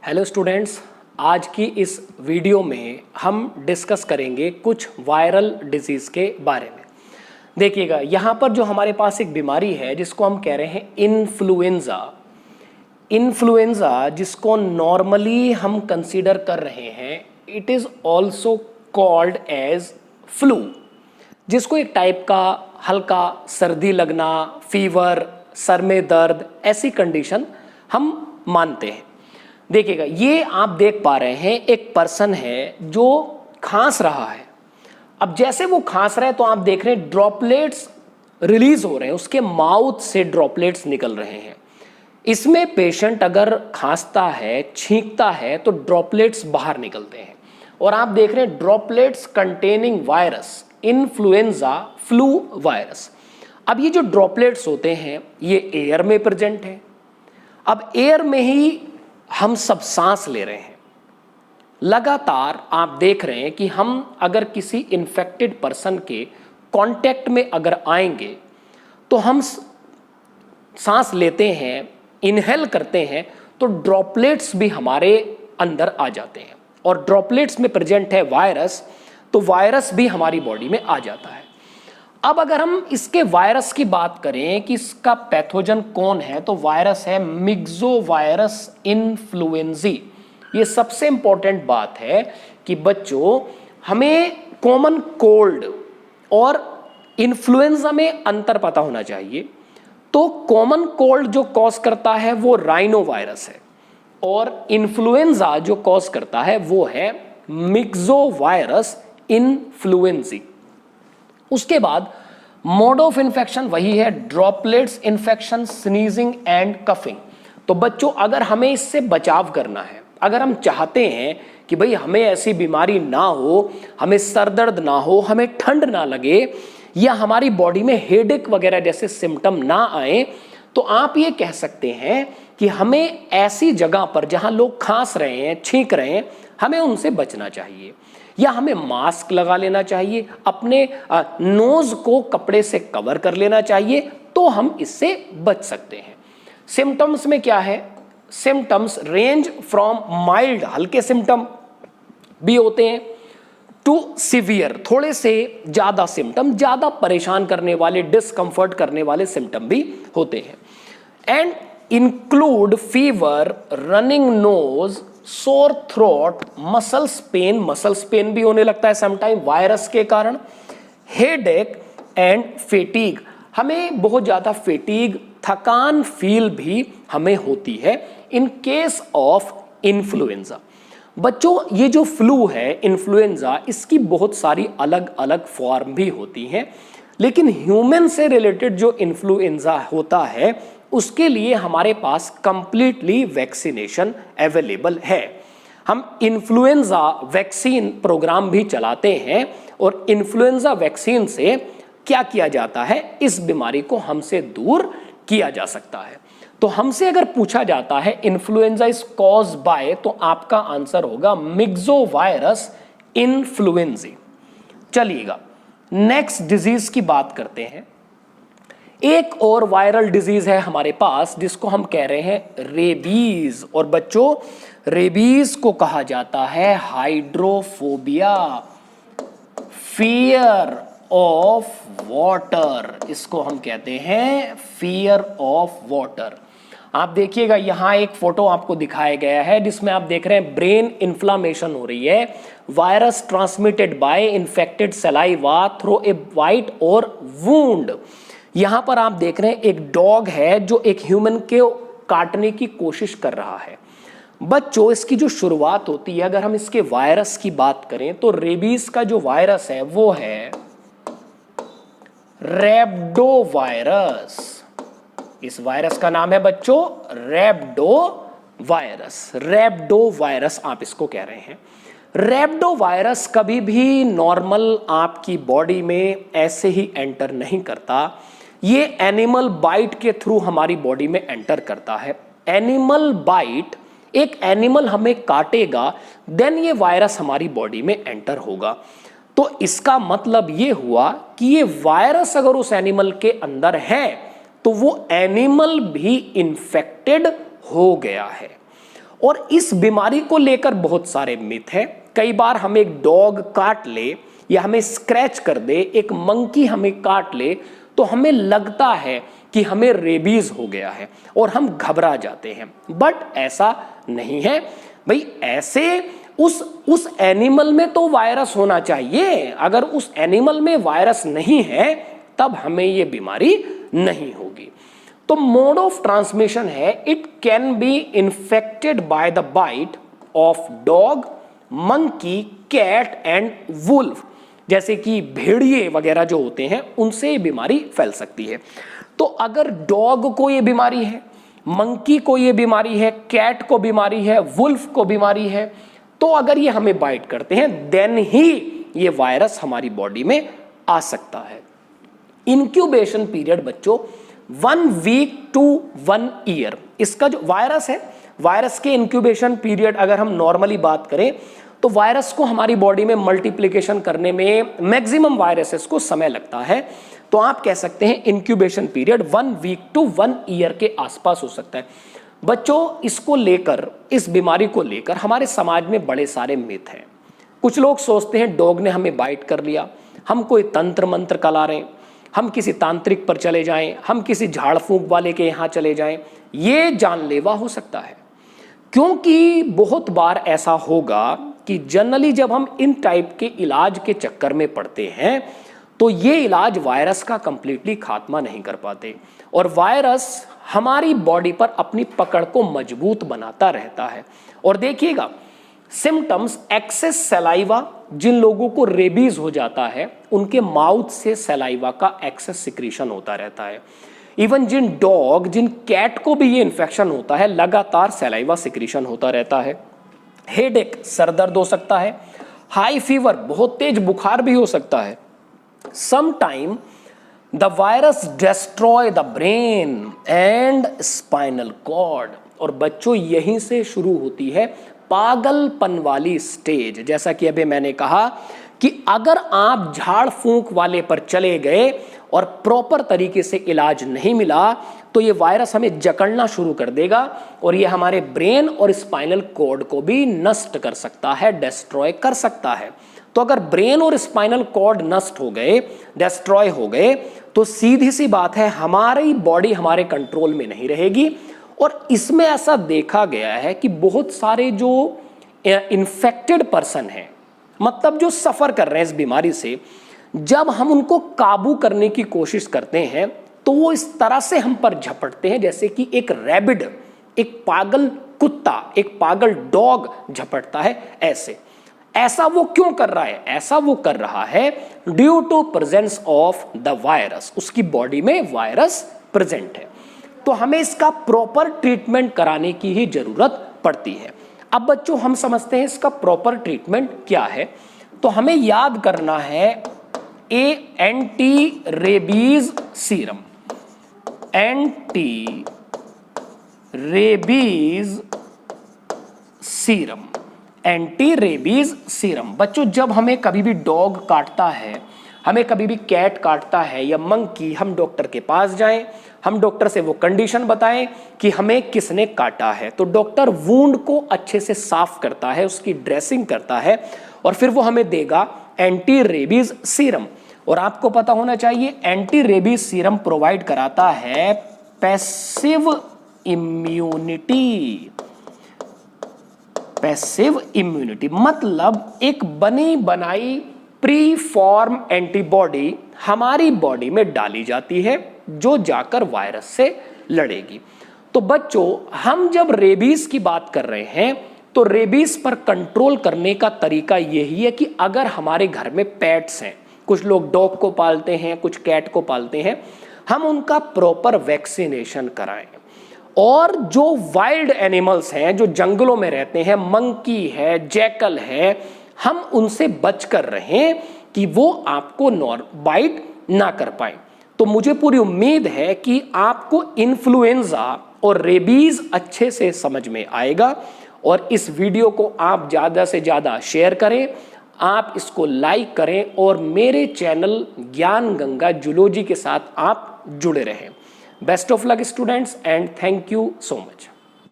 Hello students, आज की इस वीडियो में हम डिस्कस करेंगे कुछ वायरल डिजीज़ के बारे में। देखिएगा, यहाँ पर जो हमारे पास एक बीमारी है जिसको हम कह रहे हैं इन्फ्लुएंज़ा। इन्फ्लुएंज़ा जिसको नॉर्मली हम कंसीडर कर रहे हैं, it is also called as flu, जिसको एक टाइप का हल्का सर्दी लगना, फीवर, सर में दर्द, ऐसी कंडीशन हम मानते हैं। देखिएगा, ये आप देख पा रहे हैं एक पर्सन है जो खांस रहा है। अब जैसे वो खांस रहा है तो आप देख रहे हैं ड्रॉपलेट्स रिलीज हो रहे हैं, उसके माउथ से ड्रॉपलेट्स निकल रहे हैं। इसमें पेशेंट अगर खांसता है, छींकता है तो ड्रॉपलेट्स बाहर निकलते हैं और आप देख रहे हैं droplets containing virus, influenza flu virus. अब ये जो ड्रॉपलेट्स होते हैं ये एयर में प्रेजेंट है। अब एयर में ही हम सब सांस ले रहे हैं। लगातार आप देख रहे हैं कि हम अगर किसी इन्फेक्टेड पर्सन के कांटेक्ट में अगर आएंगे तो हम सांस लेते हैं, इनहेल करते हैं, तो ड्रॉपलेट्स भी हमारे अंदर आ जाते हैं और ड्रॉपलेट्स में प्रेजेंट है वायरस, तो वायरस भी हमारी बॉडी में आ जाता है। अब अगर हम इसके वायरस की बात करें कि इसका पैथोजन कौन है, तो वायरस है मिक्सोवायरस इन्फ्लुएंजी। ये सबसे इंपॉर्टेंट बात है कि बच्चों, हमें कॉमन कोल्ड और इन्फ्लुएंजा में अंतर पता होना चाहिए। तो कॉमन कोल्ड जो कॉज करता है वो राइनो वायरस है और इन्फ्लुएंजा जो कॉज करता है वो है मिक्सोवायरस इन्फ्लुएंजी। उसके बाद मोड ऑफ इन्फेक्शन वही है droplets infection, sneezing and coughing. तो बच्चों, अगर हमें इससे बचाव करना है, अगर हम चाहते हैं कि भाई हमें ऐसी बीमारी ना हो, हमें सर दर्द ना हो, हमें ठंड ना लगे या हमारी बॉडी में हेडेक वगैरह जैसे सिम्टम ना आए, तो आप ये कह सकते हैं कि हमें ऐसी जगह पर जहां लोग खांस रहे हैं, छींक रहे हैं, हमें उनसे बचना चाहिए या हमें मास्क लगा लेना चाहिए, अपने नोज को कपड़े से कवर कर लेना चाहिए, तो हम इससे बच सकते हैं। सिम्टम्स में क्या है? सिम्टम्स रेंज फ्रॉम माइल्ड, हल्के सिम्टम भी होते हैं, टू सीवियर, थोड़े से ज्यादा सिम्टम, ज्यादा परेशान करने वाले, डिस्कंफर्ट करने वाले सिम्टम भी होते हैं। And include fever, running nose, sore throat, muscles pain भी होने लगता है समटाइम वायरस के कारण, हेडेक एंड फेटीग, हमें बहुत ज्यादा फेटीग, थकान फील भी हमें होती है इन केस ऑफ इन्फ्लुएंजा। बच्चों, ये जो फ्लू है इन्फ्लुएंजा, इसकी बहुत सारी अलग अलग फॉर्म भी होती हैं, लेकिन ह्यूमन से रिलेटेड जो इन्फ्लुएंजा होता है उसके लिए हमारे पास कंप्लीटली वैक्सीनेशन अवेलेबल है। हम इन्फ्लुएंजा वैक्सीन प्रोग्राम भी चलाते हैं और इन्फ्लुएंजा वैक्सीन से क्या किया जाता है, इस बीमारी को हमसे दूर किया जा सकता है। तो हमसे अगर पूछा जाता है इन्फ्लुएंजा इज कॉज्ड बाय, तो आपका आंसर होगा मिक्सोवायरस इन्फ्लुएंजी। चलिएगा, नेक्स्ट डिजीज की बात करते हैं। एक और वायरल डिजीज है हमारे पास जिसको हम कह रहे हैं रेबीज। और बच्चों, रेबीज को कहा जाता है हाइड्रोफोबिया, फियर ऑफ वाटर, इसको हम कहते हैं फियर ऑफ वाटर। आप देखिएगा, यहां एक फोटो आपको दिखाया गया है जिसमें आप देख रहे हैं ब्रेन इन्फ्लामेशन हो रही है, virus transmitted by infected saliva through a bite और वुंड। यहां पर आप देख रहे हैं एक डॉग है जो एक ह्यूमन के काटने की कोशिश कर रहा है। बच्चों, इसकी जो शुरुआत होती है, अगर हम इसके वायरस की बात करें तो रेबीज का जो वायरस है वो है रैब्डो वायरस। इस वायरस का नाम है बच्चों रैब्डो वायरस। रैब्डो वायरस आप इसको कह रहे हैं। रैब्डो वायरस कभी भी नॉर्मल आपकी बॉडी में ऐसे ही एंटर नहीं करता, ये एनिमल बाइट के थ्रू हमारी बॉडी में एंटर करता है। एनिमल बाइट, एक एनिमल हमें काटेगा, देन ये वायरस हमारी बॉडी में एंटर होगा। तो इसका मतलब ये हुआ कि ये वायरस अगर उस एनिमल के अंदर है तो वो एनिमल भी इंफेक्टेड हो गया है। और इस बीमारी को लेकर बहुत सारे मिथ हैं। कई बार हम एक डॉग काट ले या हमें स्क्रैच कर दे, एक मंकी हमें काट ले, तो हमें लगता है कि हमें रेबीज हो गया है और हम घबरा जाते हैं। बट ऐसा नहीं है भाई। ऐसे उस एनिमल में तो वायरस होना चाहिए। अगर उस एनिमल में वायरस नहीं है तब हमें ये बीमारी नहीं होगी। तो मोड ऑफ ट्रांसमिशन है, it can be infected by the bite of dog, monkey, cat and wolf. जैसे कि भेड़िए वगैरह जो होते हैं उनसे ये बीमारी फैल सकती है। तो अगर डॉग को ये बीमारी है, मंकी को ये बीमारी है, कैट को बीमारी है, वुल्फ को बीमारी है, तो अगर ये हमें बाइट करते हैं देन ही ये वायरस हमारी बॉडी में आ सकता है। इंक्यूबेशन पीरियड बच्चों 1 वीक टू 1 ईयर। इसका जो वायरस है, वायरस के इंक्यूबेशन पीरियड अगर हम नॉर्मली बात करें तो वायरस को हमारी बॉडी में मल्टीप्लिकेशन करने में मैक्सिमम वायरसेस को समय लगता है। तो आप कह सकते हैं incubation period 1 week to 1 year के आसपास हो सकता है। बच्चों इसको लेकर, इस बीमारी को लेकर हमारे समाज में बड़े सारे मिथ हैं। कुछ लोग सोचते हैं डॉग ने हमें बाइट कर लिया, हम कोई तंत्र मंत्र कला रहे, हम किसी तांत्रिक पर चले जाएं, हम किसी झाड़ फूंक वाले के यहाँ चले जाएं। ये जानलेवा हो सकता है, क्योंकि बहुत बार ऐसा होगा कि जनरली जब हम इन टाइप के इलाज के चक्कर में पड़ते हैं तो ये इलाज वायरस का कंप्लीटली खात्मा नहीं कर पाते और वायरस हमारी बॉडी पर अपनी पकड़ को मजबूत बनाता रहता है। और देखिएगा सिम्टम्स, एक्सेस सलाइवा, जिन लोगों को रेबीज हो जाता है उनके माउथ से सलाइवा का एक्सेस सिक्रीशन होता रहता है। इवन जिन डॉग, जिन कैट को भी ये इन्फेक्शन होता है लगातार सलाइवा सिक्रीशन होता रहता है। हेडेक, सर दर्द हो सकता है। हाई फीवर, बहुत तेज बुखार भी हो सकता है। Sometime the virus destroy the brain and spinal cord. और बच्चों यहीं से शुरू होती है पागलपन वाली स्टेज। जैसा कि अभी मैंने कहा कि अगर आप झाड़ फूंक वाले पर चले गए और प्रॉपर तरीके से इलाज नहीं मिला तो ये वायरस हमें जकड़ना शुरू कर देगा और ये हमारे ब्रेन और स्पाइनल कॉर्ड को भी नष्ट कर सकता है, डिस्ट्रॉय कर सकता है। तो अगर ब्रेन और स्पाइनल कॉर्ड नष्ट हो गए, डिस्ट्रॉय हो गए, तो सीधी सी बात है हमारी बॉडी हमारे कंट्रोल में नहीं रहेगी। और इसमें ऐसा देखा गया है कि बहुत सारे जो इन्फेक्टेड पर्सन हैं, मतलब जो सफर कर रहे हैं इस बीमारी से, जब हम उनको काबू करने की कोशिश करते हैं तो वो इस तरह से हम पर झपटते हैं जैसे कि एक रैबिड, एक पागल कुत्ता, एक पागल डॉग झपटता है। ऐसा वो क्यों कर रहा है? ऐसा वो कर रहा है due to presence of the virus. उसकी बॉडी में वायरस प्रेजेंट है, तो हमें इसका प्रॉपर ट्रीटमेंट कराने की ही जरूरत पड़ती है। अब बच्चों हम समझते हैं इसका प्रॉपर ट्रीटमेंट क्या है। तो हमें याद करना है anti rabies serum. Anti rabies serum, anti rabies serum. बच्चों जब हमें कभी भी डॉग काटता है, हमें कभी भी कैट काटता है या मंकी, हम डॉक्टर के पास जाएं, हम डॉक्टर से वो कंडीशन बताएं कि हमें किसने काटा है। तो डॉक्टर वुंड को अच्छे से साफ करता है, उसकी ड्रेसिंग करता है और फिर वो हमें देगा एंटी रेबीज सीरम। और आपको पता होना चाहिए एंटी रेबीज सीरम प्रोवाइड कराता है पैसिव इम्यूनिटी। पैसिव इम्यूनिटी मतलब एक बनी बनाई प्री फॉर्म एंटीबॉडी हमारी बॉडी में डाली जाती है जो जाकर वायरस से लड़ेगी। तो बच्चों हम जब रेबीज की बात कर रहे हैं तो रेबीज पर कंट्रोल करने का तरीका यही है कि अगर हमारे घर में पेट्स हैं, कुछ लोग डॉग को पालते हैं, कुछ कैट को पालते हैं, हम उनका प्रॉपर वैक्सीनेशन कराएं। और जो वाइल्ड एनिमल्स हैं, जो जंगलों में रहते हैं, मंकी है, जैकल है, हम उनसे बचकर रहें कि वो आपको बाइट ना कर पाए। तो मुझे पूरी उम्मीद है कि आपको इन्फ्लुएंजा और रेबीज अच्छे से समझ में आएगा। और इस वीडियो को आप ज़्यादा से ज़्यादा शेयर करें, आप इसको लाइक करें और मेरे चैनल ज्ञान गंगा जूलॉजी के साथ आप जुड़े रहें। Best of luck students and thank you so much.